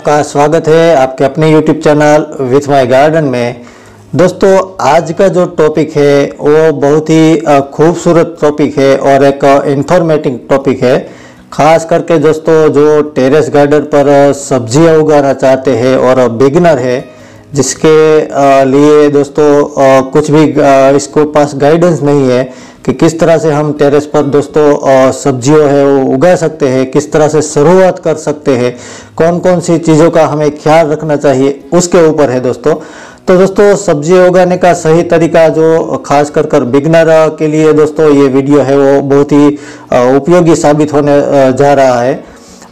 आपका स्वागत है आपके अपने YouTube channel with my garden में। दोस्तों आज का जो टॉपिक है वो बहुत ही खूबसूरत टॉपिक है और एक इंफॉर्मेटिव टॉपिक है। खास करके दोस्तों जो टेरेस गार्डन पर सब्जियां उगाना चाहते हैं और बिगिनर है जिसके लिए दोस्तों कुछ भी इसको पास गाइडेंस नहीं है कि किस तरह से हम टेरेस पर दोस्तों सब्जियों है वो उगा सकते हैं, किस तरह से शुरुआत कर सकते हैं, कौन कौन सी चीज़ों का हमें ख्याल रखना चाहिए उसके ऊपर है दोस्तों। तो दोस्तों सब्जी उगाने का सही तरीका जो खास कर बिगनर के लिए दोस्तों ये वीडियो है वो बहुत ही उपयोगी साबित होने जा रहा है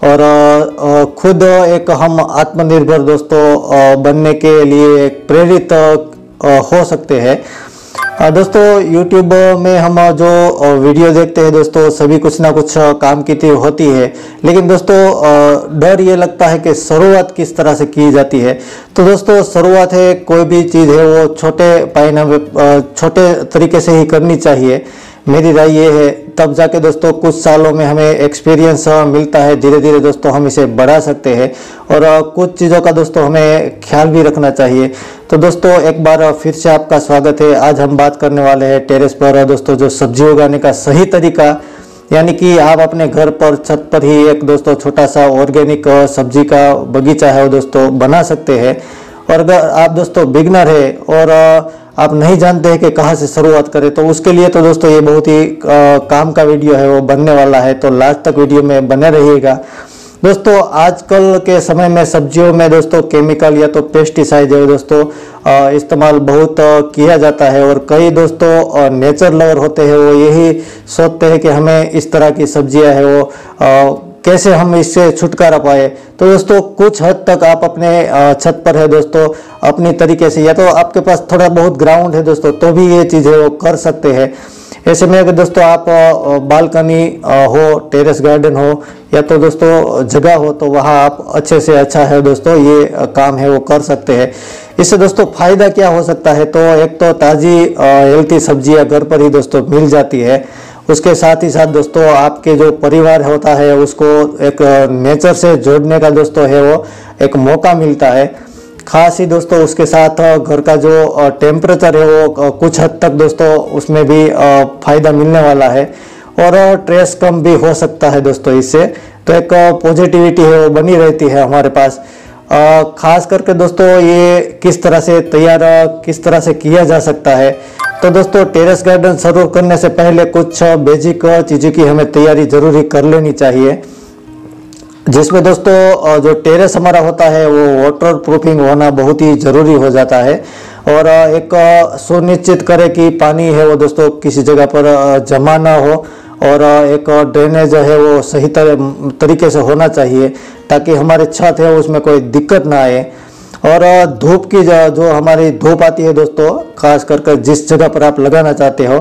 और खुद एक हम आत्मनिर्भर दोस्तों बनने के लिए प्रेरित हो सकते हैं। दोस्तों YouTube में हम जो वीडियो देखते हैं दोस्तों सभी कुछ ना कुछ काम की होती है, लेकिन दोस्तों डर ये लगता है कि शुरुआत किस तरह से की जाती है। तो दोस्तों शुरुआत है कोई भी चीज़ है वो छोटे तरीके से ही करनी चाहिए, मेरी राय ये है। तब जाके दोस्तों कुछ सालों में हमें एक्सपीरियंस मिलता है, धीरे धीरे दोस्तों हम इसे बढ़ा सकते हैं और कुछ चीज़ों का दोस्तों हमें ख्याल भी रखना चाहिए। तो दोस्तों एक बार फिर से आपका स्वागत है। आज हम बात करने वाले हैं टेरेस पर दोस्तों जो सब्जी उगाने का सही तरीका, यानी कि आप अपने घर पर छत पर ही एक दोस्तों छोटा सा ऑर्गेनिक सब्जी का बगीचा है वो दोस्तों बना सकते हैं। और अगर आप दोस्तों बिगनर है और आप नहीं जानते हैं कि कहाँ से शुरुआत करें तो उसके लिए तो दोस्तों ये बहुत ही काम का वीडियो है वो बनने वाला है, तो लास्ट तक वीडियो में बने रहिएगा। दोस्तों आजकल के समय में सब्जियों में दोस्तों केमिकल या तो पेस्टिसाइड है दोस्तों इस्तेमाल बहुत किया जाता है और कई दोस्तों नेचर लवर होते हैं वो यही सोचते हैं कि हमें इस तरह की सब्जियां है वो कैसे हम इससे छुटकारा पाए। तो दोस्तों कुछ हद तक आप अपने छत पर है दोस्तों अपनी तरीके से, या तो आपके पास थोड़ा बहुत ग्राउंड है दोस्तों तो भी ये चीज़ें वो कर सकते हैं। ऐसे में अगर दोस्तों आप बालकनी हो, टेरेस गार्डन हो या तो दोस्तों जगह हो तो वहाँ आप अच्छे से अच्छा है दोस्तों ये काम है वो कर सकते हैं। इससे दोस्तों फायदा क्या हो सकता है, तो एक तो ताज़ी हेल्थी सब्जियाँ घर पर ही दोस्तों मिल जाती है। उसके साथ ही साथ दोस्तों आपके जो परिवार होता है उसको एक नेचर से जोड़ने का दोस्तों है वो एक मौका मिलता है। खास ही दोस्तों उसके साथ घर का जो टेम्परेचर है वो कुछ हद तक दोस्तों उसमें भी फायदा मिलने वाला है और स्ट्रेस कम भी हो सकता है दोस्तों इससे। तो एक पॉजिटिविटी है वो बनी रहती है हमारे पास। खास करके दोस्तों ये किस तरह से तैयार किस तरह से किया जा सकता है, तो दोस्तों टेरेस गार्डन शुरू करने से पहले कुछ बेसिक चीज़ों की हमें तैयारी जरूरी कर लेनी चाहिए, जिसमें दोस्तों जो टेरेस हमारा होता है वो वाटर प्रूफिंग होना बहुत ही ज़रूरी हो जाता है और एक सुनिश्चित करें कि पानी है वो दोस्तों किसी जगह पर जमा ना हो और एक ड्रेनेज है वो सही तरीके से होना चाहिए ताकि हमारे छत है उसमें कोई दिक्कत ना आए। और धूप की जो हमारी धूप आती है दोस्तों खास करके जिस जगह पर आप लगाना चाहते हो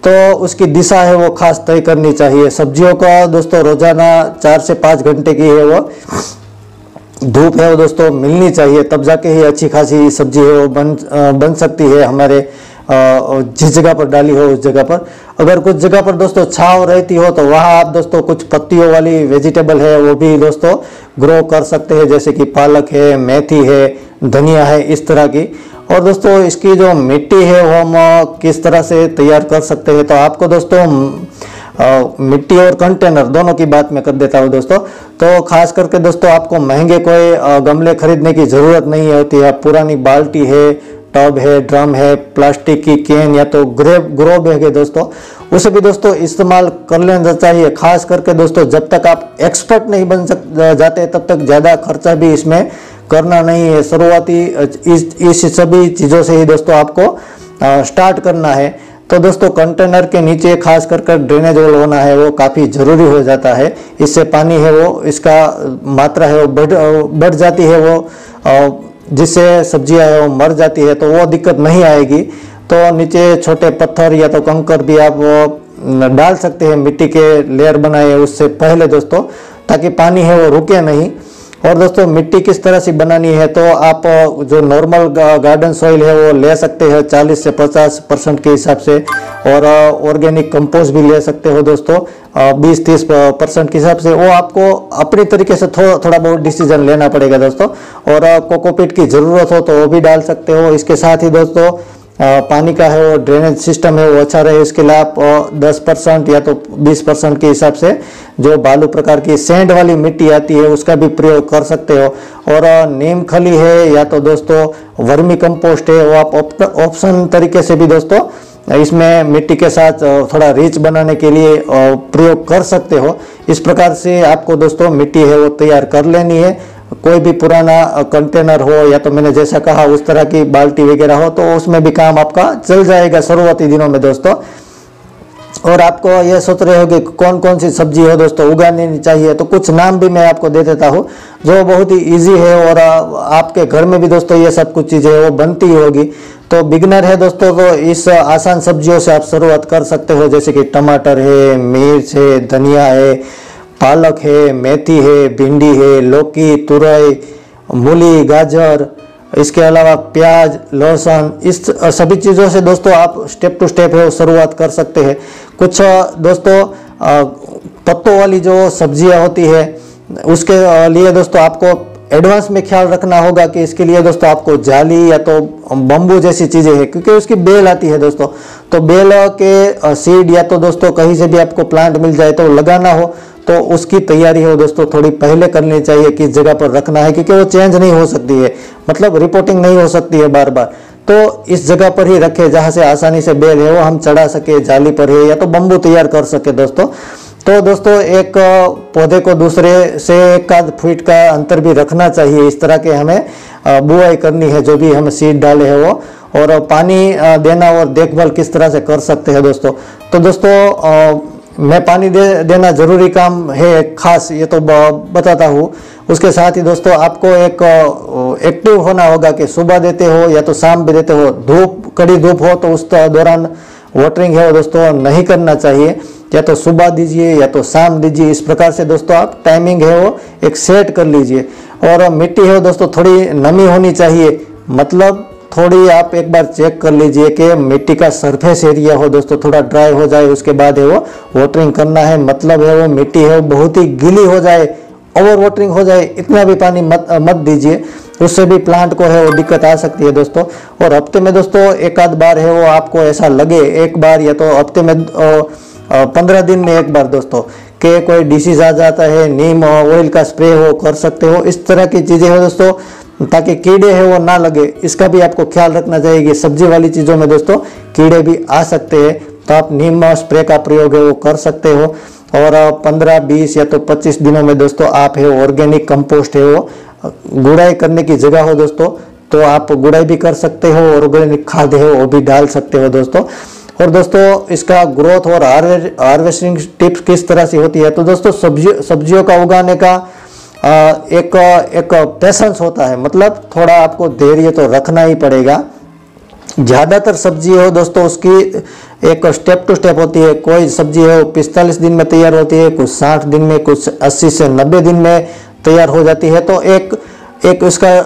तो उसकी दिशा है वो खास तय करनी चाहिए। सब्जियों का दोस्तों रोजाना 4 से 5 घंटे की है वो धूप है वो दोस्तों मिलनी चाहिए, तब जाके ही अच्छी खासी सब्जी है वो बन सकती है हमारे जिस जगह पर डाली हो उस जगह पर। अगर कुछ जगह पर दोस्तों छांव रहती हो तो वहाँ आप दोस्तों कुछ पत्तियों वाली वेजिटेबल है वो भी दोस्तों ग्रो कर सकते हैं, जैसे कि पालक है, मेथी है, धनिया है, इस तरह की। और दोस्तों इसकी जो मिट्टी है वो हम किस तरह से तैयार कर सकते हैं, तो आपको दोस्तों मिट्टी और कंटेनर दोनों की बात मैं कर देता हूँ दोस्तों। तो खास करके दोस्तों आपको महंगे कोई गमले खरीदने की ज़रूरत नहीं होती है। पुरानी बाल्टी है, टब है, ड्रम है, प्लास्टिक की कैन या तो ग्रो बैग है दोस्तों, उसे भी दोस्तों इस्तेमाल कर लेना चाहिए। खास करके दोस्तों जब तक आप एक्सपर्ट नहीं बन जाते तब तक ज़्यादा खर्चा भी इसमें करना नहीं है। शुरुआती इस सभी चीज़ों से ही दोस्तों आपको स्टार्ट करना है। तो दोस्तों कंटेनर के नीचे खास कर ड्रेनेज होल होना है वो काफ़ी ज़रूरी हो जाता है। इससे पानी है वो इसका मात्रा है वो बढ़ जाती है वो जिससे सब्जियां है वो मर जाती है, तो वो दिक्कत नहीं आएगी। तो नीचे छोटे पत्थर या तो कंकर भी आप डाल सकते हैं मिट्टी के लेयर बनाए उससे पहले दोस्तों, ताकि पानी है वो रुके नहीं। और दोस्तों मिट्टी किस तरह से बनानी है, तो आप जो नॉर्मल गार्डन सॉइल है वो ले सकते हैं 40 से 50% के हिसाब से, और ऑर्गेनिक कंपोस्ट भी ले सकते हो दोस्तों 20-30% के हिसाब से। वो आपको अपनी तरीके से थोड़ा बहुत डिसीजन लेना पड़ेगा दोस्तों। और कोकोपीट की ज़रूरत हो तो वो भी डाल सकते हो। इसके साथ ही दोस्तों पानी का है वो ड्रेनेज सिस्टम है वो अच्छा रहे, इसके लिए आप 10% या तो 20% के हिसाब से जो बालू प्रकार की सैंड वाली मिट्टी आती है उसका भी प्रयोग कर सकते हो। और नीम खली है या तो दोस्तों वर्मी कंपोस्ट है, वो आप ऑप्शन तरीके से भी दोस्तों इसमें मिट्टी के साथ थोड़ा रिच बनाने के लिए प्रयोग कर सकते हो। इस प्रकार से आपको दोस्तों मिट्टी है वो तैयार कर लेनी है। कोई भी पुराना कंटेनर हो या तो मैंने जैसा कहा उस तरह की बाल्टी वगैरह हो तो उसमें भी काम आपका चल जाएगा शुरुआती दिनों में दोस्तों। और आपको ये सोच रहे हो कि कौन कौन सी सब्जी हो दोस्तों उगानी चाहिए, तो कुछ नाम भी मैं आपको दे देता हूँ जो बहुत ही इजी है और आपके घर में भी दोस्तों ये सब कुछ चीज़ें वो बनती होगी। तो बिगनर है दोस्तों तो इस आसान सब्जियों से आप शुरुआत कर सकते हो, जैसे कि टमाटर है, मिर्च है, धनिया है, पालक है, मेथी है, भिंडी है, लौकी, तुरई, मूली, गाजर, इसके अलावा प्याज, लहसुन, इस सभी चीज़ों से दोस्तों आप स्टेप टू स्टेप है शुरुआत कर सकते हैं। कुछ दोस्तों पत्तों वाली जो सब्जियां होती है उसके लिए दोस्तों आपको एडवांस में ख्याल रखना होगा कि इसके लिए दोस्तों आपको जाली या तो बम्बू जैसी चीज़ें हैं, क्योंकि उसकी बेल आती है दोस्तों। तो बेल के सीड या तो दोस्तों कहीं से भी आपको प्लांट मिल जाए तो लगाना हो तो उसकी तैयारी हो दोस्तों थोड़ी पहले करनी चाहिए, किस जगह पर रखना है, क्योंकि वो चेंज नहीं हो सकती है, मतलब रिपोर्टिंग नहीं हो सकती है बार बार। तो इस जगह पर ही रखे जहाँ से आसानी से बेल है वो हम चढ़ा सके, जाली पर है या तो बम्बू तैयार कर सके दोस्तों। तो दोस्तों एक पौधे को दूसरे से 1 फीट का अंतर भी रखना चाहिए। इस तरह के हमें बुआई करनी है जो भी हम सीड डाले हैं वो, और पानी देना और देखभाल किस तरह से कर सकते हैं दोस्तों। तो दोस्तों मैं पानी देना जरूरी काम है खास, ये तो बताता हूँ। उसके साथ ही दोस्तों आपको एक एक्टिव होना होगा कि सुबह देते हो या तो शाम भी देते हो। धूप कड़ी धूप हो तो उस दौरान वाटरिंग है वो दोस्तों नहीं करना चाहिए, या तो सुबह दीजिए या तो शाम दीजिए। इस प्रकार से दोस्तों आप टाइमिंग है वो एक सेट कर लीजिए। और मिट्टी है दोस्तों थोड़ी नमी होनी चाहिए, मतलब थोड़ी आप एक बार चेक कर लीजिए कि मिट्टी का सरफेस एरिया हो दोस्तों थोड़ा ड्राई हो जाए, उसके बाद है वो वाटरिंग करना है। मतलब है वो मिट्टी है वो बहुत ही गीली हो जाए, ओवर वाटरिंग हो जाए, इतना भी पानी मत दीजिए, उससे भी प्लांट को है वो दिक्कत आ सकती है दोस्तों। और हफ्ते में दोस्तों 1 बार है वो आपको ऐसा लगे, 1 बार या तो हफ्ते में 15 दिन में 1 बार दोस्तों कि कोई डिसीज आ जाता है, नीम ऑयल का स्प्रे हो कर सकते हो। इस तरह की चीज़ें हो दोस्तों ताकि कीड़े हैं वो ना लगे, इसका भी आपको ख्याल रखना चाहिए कि सब्जी वाली चीज़ों में दोस्तों कीड़े भी आ सकते हैं। तो आप नीम स्प्रे का प्रयोग है वो कर सकते हो। और 15, 20 या तो 25 दिनों में दोस्तों आप है ऑर्गेनिक कंपोस्ट है वो गुड़ाई करने की जगह हो दोस्तों तो आप गुड़ाई भी कर सकते हो, ऑर्गेनिक खाद है वो भी डाल सकते हो दोस्तों। और दोस्तों इसका ग्रोथ और हार्वेस्टिंग टिप्स किस तरह से होती है, तो दोस्तों सब्जियों का उगाने का एक पेशेंस होता है, मतलब थोड़ा आपको धैर्य तो रखना ही पड़ेगा। ज़्यादातर सब्जी हो दोस्तों उसकी एक स्टेप टू स्टेप होती है। कोई सब्जी है वो 45 दिन में तैयार होती है, कुछ 60 दिन में, कुछ 80 से 90 दिन में तैयार हो जाती है। तो एक उसका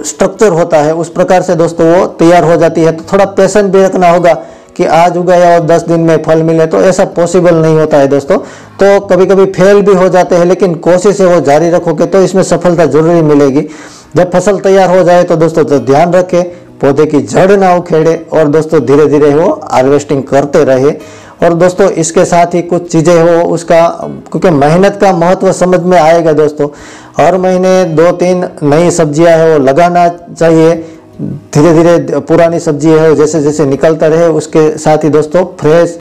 स्ट्रक्चर होता है, उस प्रकार से दोस्तों वो तैयार हो जाती है। तो थोड़ा पेशेंस भी रखना होगा कि आज उगाया और 10 दिन में फल मिले, तो ऐसा पॉसिबल नहीं होता है दोस्तों। तो कभी कभी फेल भी हो जाते हैं, लेकिन कोशिश है वो जारी रखोगे तो इसमें सफलता जरूर मिलेगी। जब फसल तैयार हो जाए तो दोस्तों तो ध्यान रखें पौधे की जड़ ना उखेड़े और दोस्तों धीरे धीरे वो हार्वेस्टिंग करते रहे। और दोस्तों इसके साथ ही कुछ चीज़ें हो उसका, क्योंकि मेहनत का महत्व समझ में आएगा दोस्तों। हर महीने 2-3 नई सब्जियां है वो लगाना चाहिए। धीरे धीरे पुरानी सब्जी है जैसे जैसे निकलता रहे, उसके साथ ही दोस्तों फ्रेश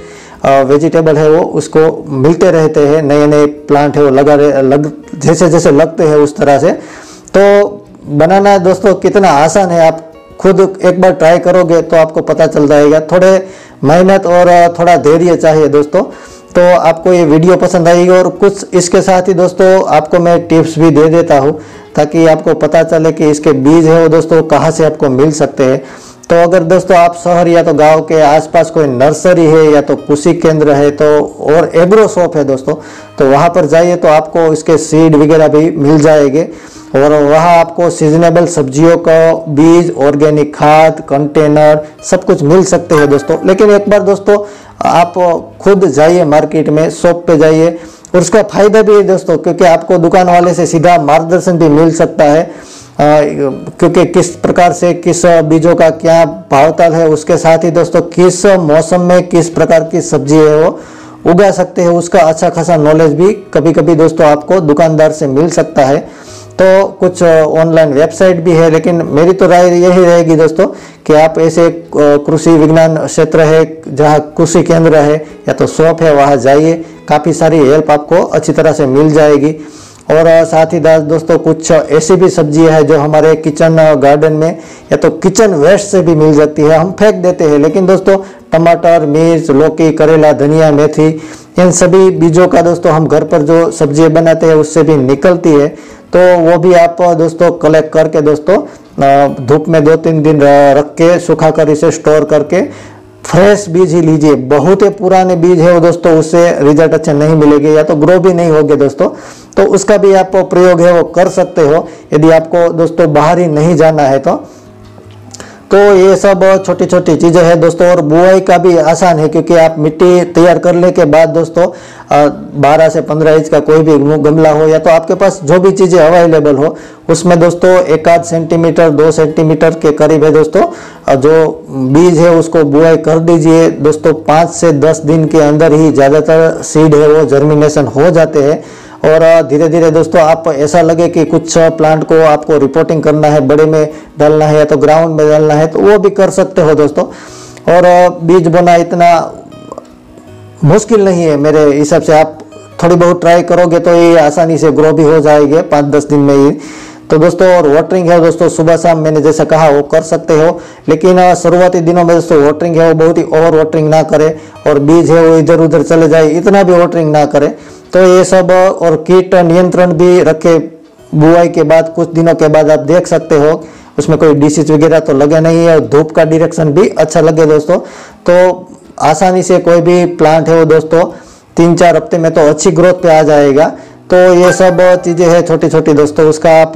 वेजिटेबल है वो उसको मिलते रहते हैं। नए नए प्लांट है वो जैसे जैसे लगते हैं उस तरह से। तो बनाना दोस्तों कितना आसान है, आप खुद एक बार ट्राई करोगे तो आपको पता चल जाएगा। थोड़े मेहनत और थोड़ा धैर्य चाहिए दोस्तों। तो आपको ये वीडियो पसंद आएगी। और कुछ इसके साथ ही दोस्तों आपको मैं टिप्स भी दे देता हूँ ताकि आपको पता चले कि इसके बीज है वो दोस्तों कहाँ से आपको मिल सकते हैं। तो अगर दोस्तों आप शहर या तो गांव के आसपास कोई नर्सरी है या तो कृषि केंद्र है तो और एग्रो शॉप है दोस्तों, तो वहाँ पर जाइए तो आपको इसके सीड वगैरह भी मिल जाएंगे। और वहाँ आपको सीजनेबल सब्जियों का बीज, ऑर्गेनिक खाद, कंटेनर सब कुछ मिल सकते हैं दोस्तों। लेकिन एक बार दोस्तों आप खुद जाइए मार्केट में, शॉप पे जाइए, और उसका फायदा भी है दोस्तों, क्योंकि आपको दुकान वाले से सीधा मार्गदर्शन भी मिल सकता है, क्योंकि किस प्रकार से किस बीजों का क्या भावताल है, उसके साथ ही दोस्तों किस मौसम में किस प्रकार की सब्जी है वो उगा सकते हैं, उसका अच्छा खासा नॉलेज भी कभी कभी दोस्तों आपको दुकानदार से मिल सकता है। तो कुछ ऑनलाइन वेबसाइट भी है, लेकिन मेरी तो राय यही रहेगी दोस्तों कि आप ऐसे कृषि विज्ञान क्षेत्र है जहाँ कृषि केंद्र है या तो शॉप है, वहाँ जाइए, काफ़ी सारी हेल्प आपको अच्छी तरह से मिल जाएगी। और साथ ही दोस्तों कुछ ऐसी भी सब्जियां है जो हमारे किचन गार्डन में या तो किचन वेस्ट से भी मिल जाती है, हम फेंक देते हैं, लेकिन दोस्तों टमाटर, मिर्च, लौकी, करेला, धनिया, मेथी, इन सभी बीजों का दोस्तों हम घर पर जो सब्जियां बनाते हैं उससे भी निकलती है, तो वो भी आप दोस्तों कलेक्ट करके दोस्तों धूप में 2-3 दिन रख के सुखा कर इसे स्टोर करके फ्रेश बीज ही लीजिए। बहुत ही पुराने बीज है वो दोस्तों, उससे रिजल्ट अच्छे नहीं मिलेंगे या तो ग्रो भी नहीं होगे दोस्तों, तो उसका भी आप प्रयोग है वो कर सकते हो यदि आपको दोस्तों बाहर ही नहीं जाना है तो ये सब छोटी छोटी चीज़ें हैं दोस्तों। और बुआई का भी आसान है, क्योंकि आप मिट्टी तैयार करने के बाद दोस्तों 12 से 15 इंच का कोई भी गमला हो या तो आपके पास जो भी चीज़ें अवेलेबल हो उसमें दोस्तों 1-8 सेंटीमीटर 2 सेंटीमीटर के करीब है दोस्तों जो बीज है उसको बुआई कर दीजिए दोस्तों। 5 से 10 दिन के अंदर ही ज़्यादातर सीड है वो जर्मिनेशन हो जाते हैं, और धीरे धीरे दोस्तों आप ऐसा लगे कि कुछ प्लांट को आपको रिपोर्टिंग करना है, बड़े में डालना है या तो ग्राउंड में डालना है, तो वो भी कर सकते हो दोस्तों। और बीज बोना इतना मुश्किल नहीं है मेरे हिसाब से, आप थोड़ी बहुत ट्राई करोगे तो ये आसानी से ग्रो भी हो जाएंगे 5-10 दिन में ही। तो दोस्तों और वाटरिंग है दोस्तों सुबह शाम मैंने जैसा कहा वो कर सकते हो, लेकिन शुरुआती दिनों में दोस्तों वाटरिंग है वो बहुत ही ओवर वाटरिंग ना करे, और बीज है वो इधर उधर चले जाए इतना भी वाटरिंग ना करे। तो ये सब और कीट नियंत्रण भी रखे, बुआई के बाद कुछ दिनों के बाद आप देख सकते हो उसमें कोई डिसीज वगैरह तो लगे नहीं है, और धूप का डायरेक्शन भी अच्छा लगे दोस्तों, तो आसानी से कोई भी प्लांट है वो दोस्तों 3-4 हफ्ते में तो अच्छी ग्रोथ पे आ जाएगा। तो ये सब चीज़ें हैं छोटी छोटी दोस्तों, उसका आप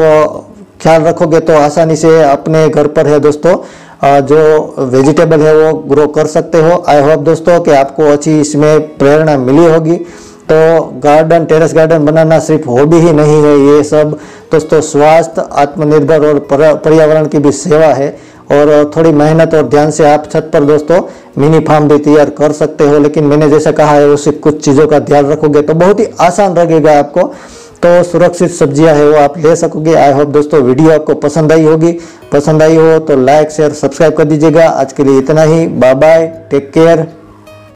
ख्याल रखोगे तो आसानी से अपने घर पर है दोस्तों जो वेजिटेबल है वो ग्रो कर सकते हो। आई होप दोस्तों कि आपको अच्छी इसमें प्रेरणा मिली होगी। तो गार्डन, टेरेस गार्डन बनाना सिर्फ हॉबी ही नहीं है, ये सब दोस्तों स्वास्थ्य, आत्मनिर्भर और पर्यावरण की भी सेवा है, और थोड़ी मेहनत और ध्यान से आप छत पर दोस्तों मिनी फार्म भी तैयार कर सकते हो। लेकिन मैंने जैसा कहा है उसे कुछ चीज़ों का ध्यान रखोगे तो बहुत ही आसान लगेगा आपको, तो सुरक्षित सब्जियां है वो आप ले सकोगे। आई होप दोस्तों वीडियो आपको पसंद आई होगी, पसंद आई हो तो लाइक शेयर सब्सक्राइब कर दीजिएगा। आज के लिए इतना ही, बाय बाय, टेक केयर।